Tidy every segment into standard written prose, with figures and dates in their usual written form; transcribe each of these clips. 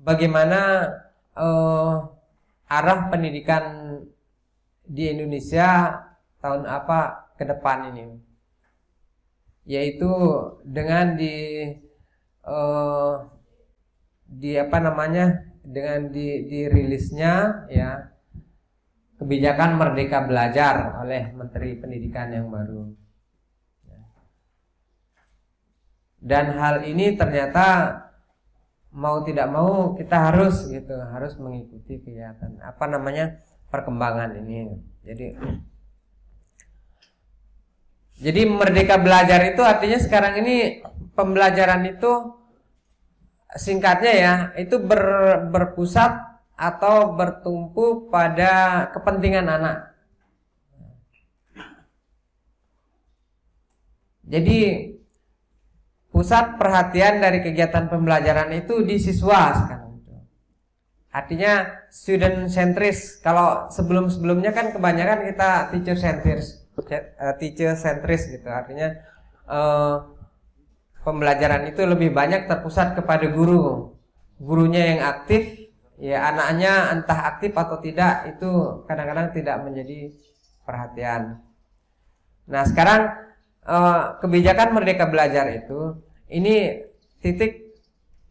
bagaimana arah pendidikan di Indonesia tahun apa ke depan ini, yaitu dengan dengan dirilisnya ya kebijakan Merdeka Belajar oleh Menteri Pendidikan yang baru. Dan hal ini ternyata mau tidak mau kita harus mengikuti kegiatan perkembangan ini. Jadi Merdeka Belajar itu artinya sekarang ini pembelajaran itu singkatnya ya, itu berpusat atau bertumpu pada kepentingan anak. Jadi pusat perhatian dari kegiatan pembelajaran itu di siswa sekarang itu. Artinya student centris. Kalau sebelum-sebelumnya kan kebanyakan kita teacher centris gitu. Artinya pembelajaran itu lebih banyak terpusat kepada guru. Gurunya yang aktif, ya anaknya entah aktif atau tidak itu kadang-kadang tidak menjadi perhatian. Nah, sekarang kebijakan Merdeka Belajar itu ini titik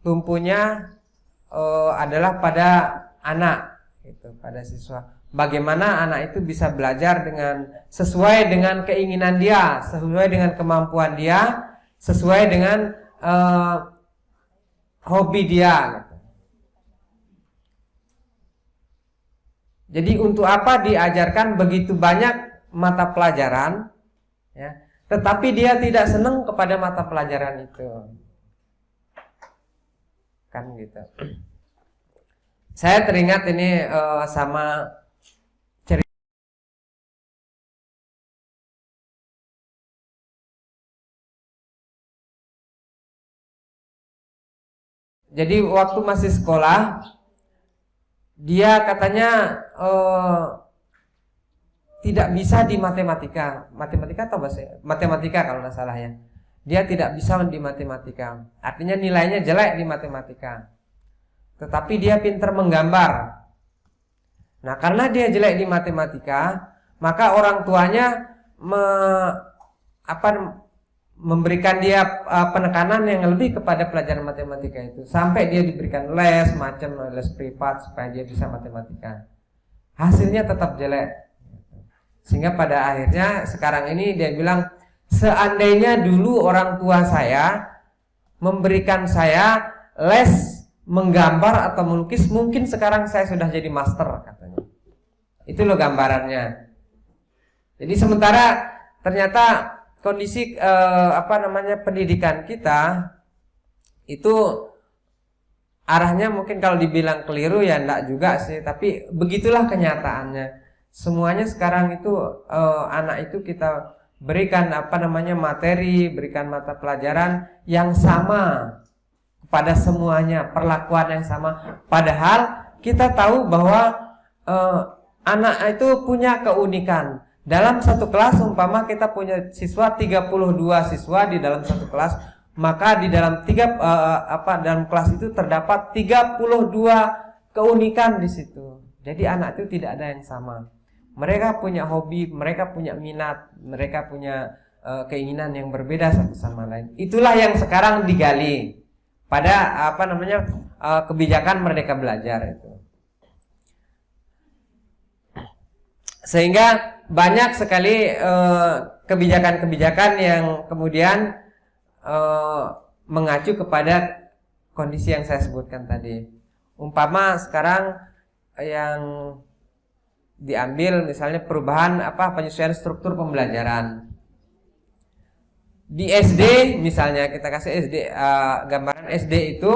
tumpunya adalah pada anak gitu, pada siswa. Bagaimana anak itu bisa belajar sesuai dengan keinginan dia, sesuai dengan kemampuan dia, sesuai dengan hobi dia gitu. Jadi untuk apa diajarkan begitu banyak mata pelajaran ya, tetapi dia tidak senang kepada mata pelajaran itu. Kan gitu. Saya teringat ini sama cerita. Jadi waktu masih sekolah, dia katanya tidak bisa di matematika atau bahasa matematika kalau nggak salah ya. Dia tidak bisa di matematika. Artinya nilainya jelek di matematika. Tetapi dia pintar menggambar. Nah, karena dia jelek di matematika, maka orang tuanya memberikan dia penekanan yang lebih kepada pelajaran matematika itu, sampai dia diberikan les privat supaya dia bisa matematika. Hasilnya tetap jelek. Sehingga pada akhirnya sekarang ini dia bilang, seandainya dulu orang tua saya memberikan saya les menggambar atau melukis, mungkin sekarang saya sudah jadi master katanya. Itu loh gambarannya. Jadi sementara ternyata kondisi pendidikan kita itu arahnya mungkin kalau dibilang keliru ya enggak juga sih, tapi begitulah kenyataannya. Semuanya sekarang itu anak itu kita berikan materi, berikan mata pelajaran yang sama kepada semuanya, perlakuan yang sama. Padahal kita tahu bahwa anak itu punya keunikan. Dalam satu kelas umpama kita punya siswa 32 siswa di dalam satu kelas, maka di dalam dalam kelas itu terdapat 32 keunikan di situ. Jadi anak itu tidak ada yang sama. Mereka punya hobi, mereka punya minat, mereka punya keinginan yang berbeda satu sama lain. Itulah yang sekarang digali pada kebijakan Merdeka Belajar itu. Sehingga banyak sekali kebijakan-kebijakan yang kemudian mengacu kepada kondisi yang saya sebutkan tadi. Umpama sekarang yang diambil misalnya perubahan penyesuaian struktur pembelajaran. Di SD misalnya kita kasih gambaran SD itu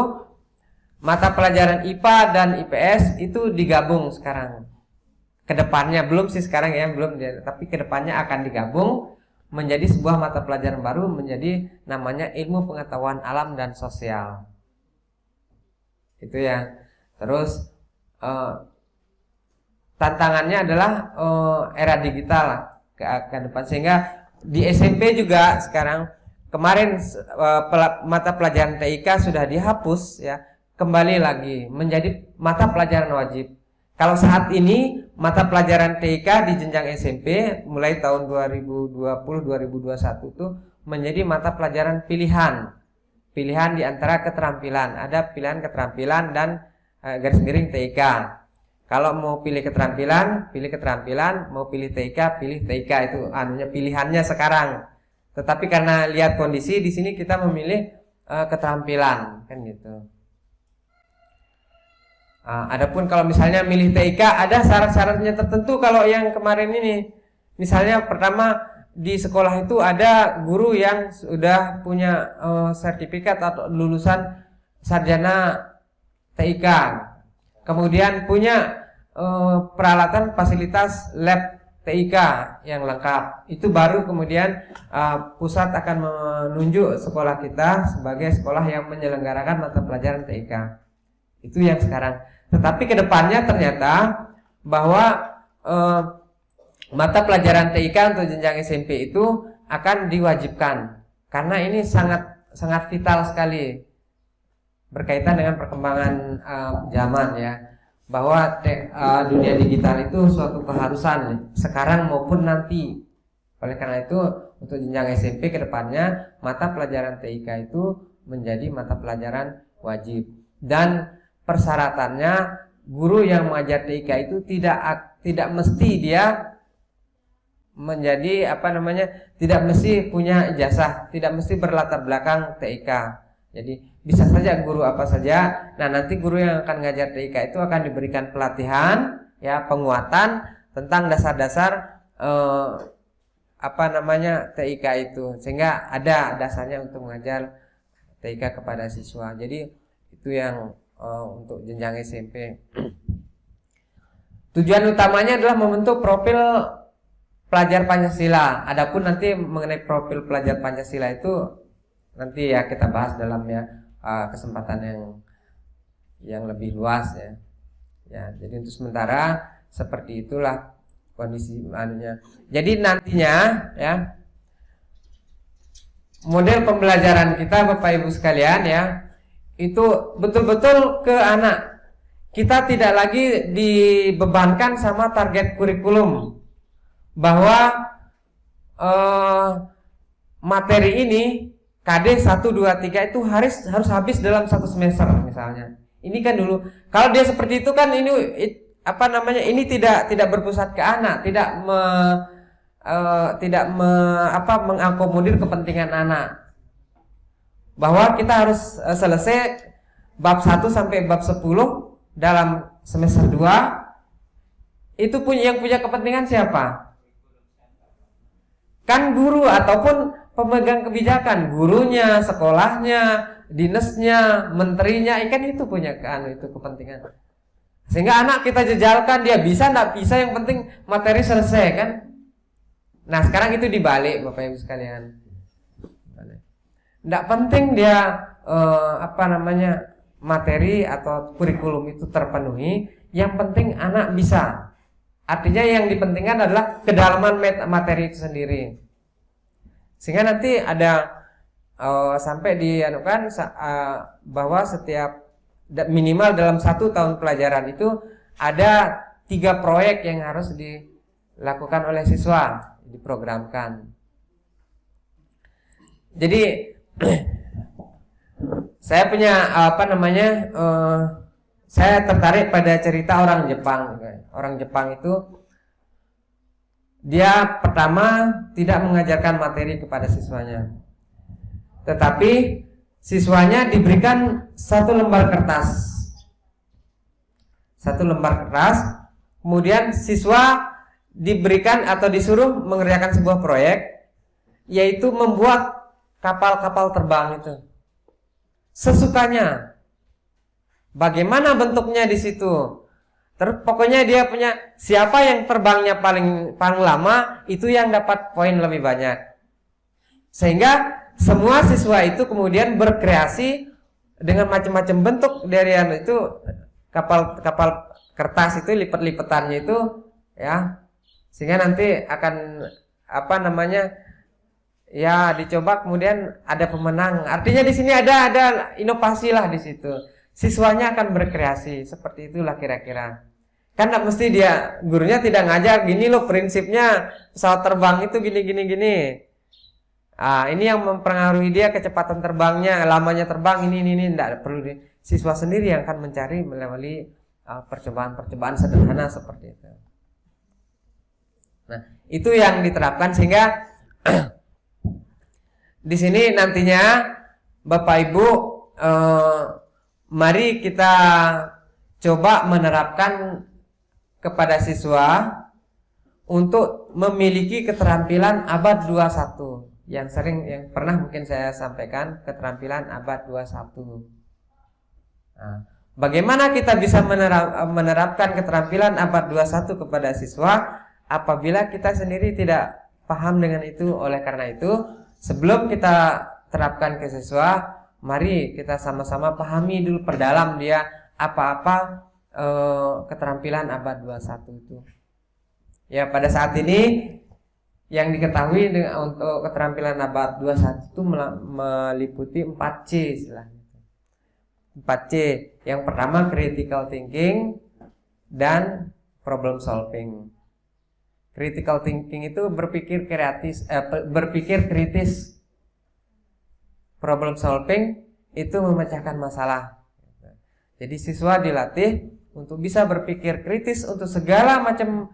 mata pelajaran IPA dan IPS itu digabung sekarang. Kedepannya belum sih sekarang ya, belum, tapi kedepannya akan digabung menjadi sebuah mata pelajaran baru, menjadi namanya ilmu pengetahuan alam dan sosial. Itu ya. Terus tantangannya adalah era digital ke depan, sehingga di SMP juga sekarang kemarin mata pelajaran TIK sudah dihapus ya. kembali lagi menjadi mata pelajaran wajib. Kalau saat ini mata pelajaran TIK di jenjang SMP mulai tahun 2020-2021 itu menjadi mata pelajaran pilihan. Pilihan di antara keterampilan. Ada pilihan keterampilan dan garis miring TIK. Kalau mau pilih keterampilan, pilih keterampilan, mau pilih TIK, pilih TIK, itu pilihannya sekarang. Tetapi karena lihat kondisi di sini kita memilih keterampilan, kan gitu. Adapun kalau misalnya milih TIK ada syarat-syaratnya tertentu. Kalau yang kemarin ini, misalnya pertama di sekolah itu ada guru yang sudah punya sertifikat atau lulusan sarjana TIK, kemudian punya peralatan fasilitas lab TIK yang lengkap. Itu baru kemudian pusat akan menunjuk sekolah kita sebagai sekolah yang menyelenggarakan mata pelajaran TIK. Itu yang sekarang. Tetapi kedepannya ternyata bahwa mata pelajaran TIK untuk jenjang SMP itu akan diwajibkan, karena ini sangat vital sekali berkaitan dengan perkembangan zaman ya, bahwa dunia digital itu suatu keharusan sekarang maupun nanti. Oleh karena itu untuk jenjang SMP kedepannya mata pelajaran TIK itu menjadi mata pelajaran wajib, dan persyaratannya guru yang mengajar TIK itu tidak mesti dia menjadi tidak mesti punya ijazah, tidak mesti berlatar belakang TIK. Jadi bisa saja guru apa saja. Nah, nanti guru yang akan ngajar TIK itu akan diberikan pelatihan ya, penguatan tentang dasar-dasar TIK itu, sehingga ada dasarnya untuk mengajar TIK kepada siswa. Jadi itu yang untuk jenjang SMP. Tujuan utamanya adalah membentuk profil pelajar Pancasila. Adapun nanti mengenai profil pelajar Pancasila itu nanti ya kita bahas dalam kesempatan yang lebih luas ya. Ya, jadi untuk sementara seperti itulah kondisi anunya. Jadi nantinya ya, model pembelajaran kita Bapak Ibu sekalian ya, itu betul-betul ke anak. Kita tidak lagi dibebankan sama target kurikulum bahwa materi ini KD 1, 2, 3 itu harus habis dalam 1 semester misalnya. Ini kan dulu kalau dia seperti itu kan ini tidak berpusat ke anak, tidak mengakomodir kepentingan anak. Bahwa kita harus selesai bab 1 sampai bab 10 dalam semester 2. Itu yang punya kepentingan siapa? Kan guru ataupun pemegang kebijakan, gurunya, sekolahnya, dinasnya, menterinya, kan itu punya kepentingan. Sehingga anak kita jejalkan, dia bisa enggak bisa, yang penting materi selesai kan. Nah, sekarang itu dibalik Bapak Ibu sekalian. Enggak penting dia materi atau kurikulum itu terpenuhi, yang penting anak bisa. Artinya yang dipentingkan adalah kedalaman materi itu sendiri. Sehingga nanti ada sampai bahwa setiap minimal dalam 1 tahun pelajaran itu ada 3 proyek yang harus dilakukan oleh siswa, diprogramkan. Jadi saya punya saya tertarik pada cerita orang Jepang. Orang Jepang itu dia pertama tidak mengajarkan materi kepada siswanya, tetapi siswanya diberikan 1 lembar kertas. 1 lembar kertas, kemudian siswa diberikan atau disuruh mengerjakan sebuah proyek, yaitu membuat kapal-kapal terbang itu sesukanya. Bagaimana bentuknya di situ? Terus pokoknya dia punya, siapa yang terbangnya paling lama itu yang dapat poin lebih banyak. Sehingga semua siswa itu kemudian berkreasi dengan macam-macam bentuk dari itu kapal kertas itu, lipat-lipatannya itu ya, sehingga nanti akan dicoba, kemudian ada pemenang. Artinya di sini ada inovasi lah di situ. siswanya akan berkreasi. Seperti itulah kira-kira. Kan nggak mesti gurunya tidak ngajar gini loh prinsipnya pesawat terbang itu gini. Ini yang mempengaruhi dia kecepatan terbangnya, lamanya terbang ini tidak perlu siswa sendiri yang akan mencari melalui percobaan sederhana seperti itu. Nah, itu yang diterapkan sehingga di sini nantinya Bapak Ibu mari kita coba menerapkan kepada siswa untuk memiliki keterampilan abad 21 yang pernah mungkin saya sampaikan, keterampilan abad 21. Nah, bagaimana kita bisa menerapkan keterampilan abad 21 kepada siswa apabila kita sendiri tidak paham dengan itu? Oleh karena itu, sebelum kita terapkan ke siswa, mari kita sama-sama pahami dulu, perdalam dia apa-apa keterampilan abad 21 itu. Ya, pada saat ini yang diketahui untuk keterampilan abad 21 itu meliputi 4C istilahnya. 4C. Yang pertama critical thinking dan problem solving. Critical thinking itu berpikir kritis. Problem solving itu memecahkan masalah. Jadi siswa dilatih untuk bisa berpikir kritis untuk segala macam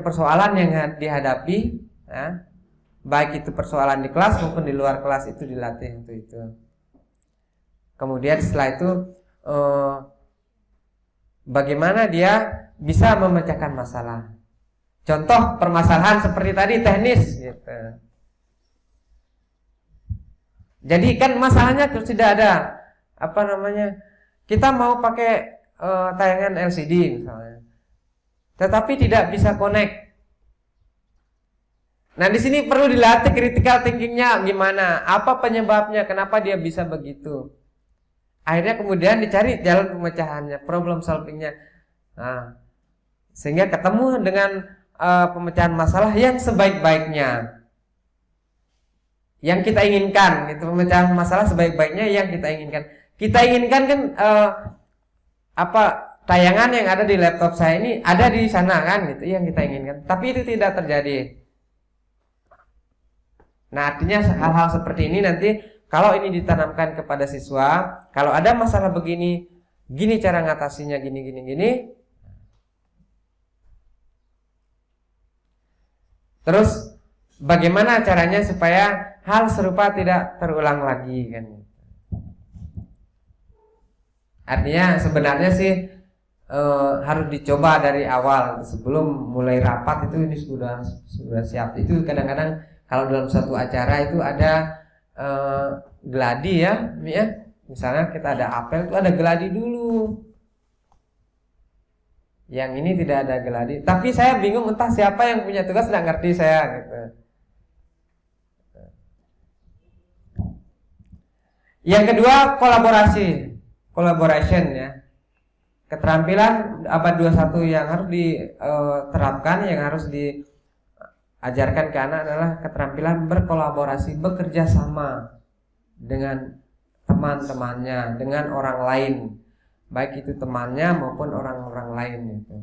persoalan yang dihadapi, ya. Baik itu persoalan di kelas maupun di luar kelas, itu dilatih untuk itu. Kemudian setelah itu bagaimana dia bisa memecahkan masalah. Contoh permasalahan seperti tadi teknis gitu. Jadi kan masalahnya sudah ada kita mau pakai tayangan LCD misalnya, tetapi tidak bisa connect. Nah, di sini perlu dilatih critical thinkingnya gimana, apa penyebabnya, kenapa dia bisa begitu. Akhirnya kemudian dicari jalan pemecahannya, problem solvingnya. Nah, sehingga ketemu dengan pemecahan masalah yang sebaik-baiknya, yang kita inginkan. Itu pemecahan masalah sebaik-baiknya yang kita inginkan. Kita inginkan kan tayangan yang ada di laptop saya ini ada di sana kan, gitu yang kita inginkan. Tapi itu tidak terjadi. Nah, artinya hal-hal seperti ini nanti kalau ini ditanamkan kepada siswa, kalau ada masalah begini, gini cara ngatasinya, gini. Terus bagaimana caranya supaya hal serupa tidak terulang lagi kan? Artinya sebenarnya sih harus dicoba dari awal sebelum mulai rapat itu ini sudah siap. Itu kadang-kadang kalau dalam suatu acara itu ada gladi ya, misalnya kita ada apel itu ada gladi dulu. Yang ini tidak ada gladi. Tapi saya bingung entah siapa yang punya tugas, tidak ngerti saya gitu. Yang kedua collaboration ya. Keterampilan abad 21 yang harus diterapkan, yang harus diajarkan ke anak adalah keterampilan berkolaborasi, bekerja sama dengan teman-temannya, dengan orang lain, baik itu temannya maupun orang-orang lain gitu,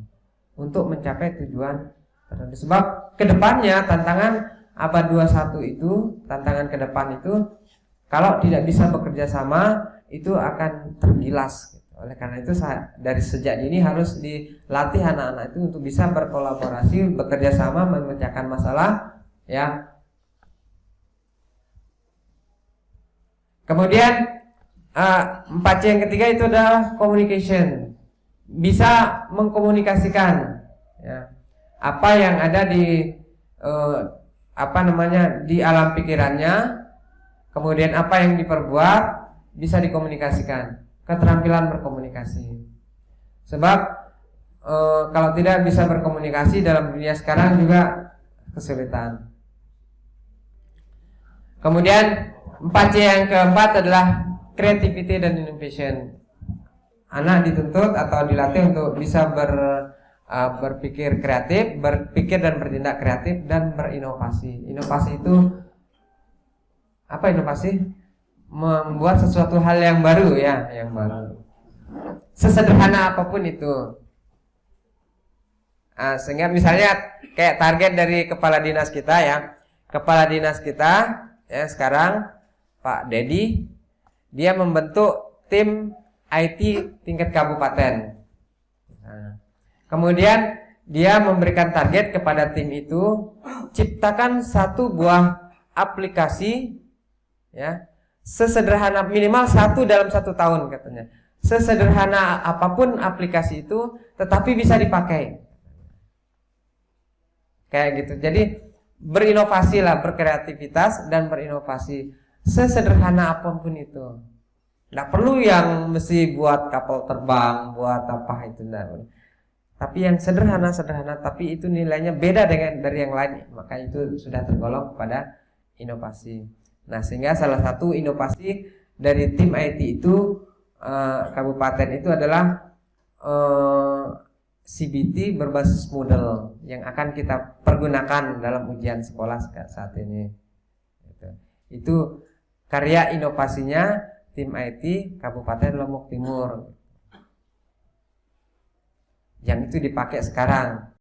untuk mencapai tujuan tertentu. Sebab kedepannya tantangan abad 21 itu, tantangan ke depan itu kalau tidak bisa bekerja sama itu akan tergilas. Oleh karena itu dari sejak dini harus dilatih anak-anak itu untuk bisa berkolaborasi, bekerja sama, memecahkan masalah ya. Kemudian 4C yang ketiga itu adalah communication. Bisa mengkomunikasikan ya, apa yang ada di di alam pikirannya, kemudian apa yang diperbuat bisa dikomunikasikan. Keterampilan berkomunikasi. Sebab kalau tidak bisa berkomunikasi dalam dunia sekarang juga kesulitan. Kemudian 4C yang keempat adalah creativity dan innovation. Anak dituntut atau dilatih untuk bisa berpikir kreatif, berpikir dan bertindak kreatif dan berinovasi. Inovasi itu apa inovasi? membuat sesuatu hal yang baru ya, yang baru. Sesederhana apapun itu. Sehingga misalnya kayak target dari kepala dinas kita ya, kepala dinas kita ya sekarang Pak Dedi, dia membentuk tim IT tingkat kabupaten. Kemudian dia memberikan target kepada tim itu, ciptakan satu buah aplikasi ya, sesederhana, minimal satu dalam 1 tahun katanya. Sesederhana apapun aplikasi itu, tetapi bisa dipakai. Kayak gitu. Jadi berinovasi lah, berkreativitas dan berinovasi sesederhana apapun itu. Nggak perlu yang mesti buat kapal terbang, buat apa itu enggak. Tapi yang sederhana, tapi itu nilainya beda dengan dari yang lain, maka itu sudah tergolong kepada inovasi. Nah, sehingga salah satu inovasi dari tim IT itu kabupaten itu adalah CBT berbasis Moodle yang akan kita pergunakan dalam ujian sekolah saat ini. Itu karya inovasinya tim IT Kabupaten Lombok Timur. Yang itu dipakai sekarang.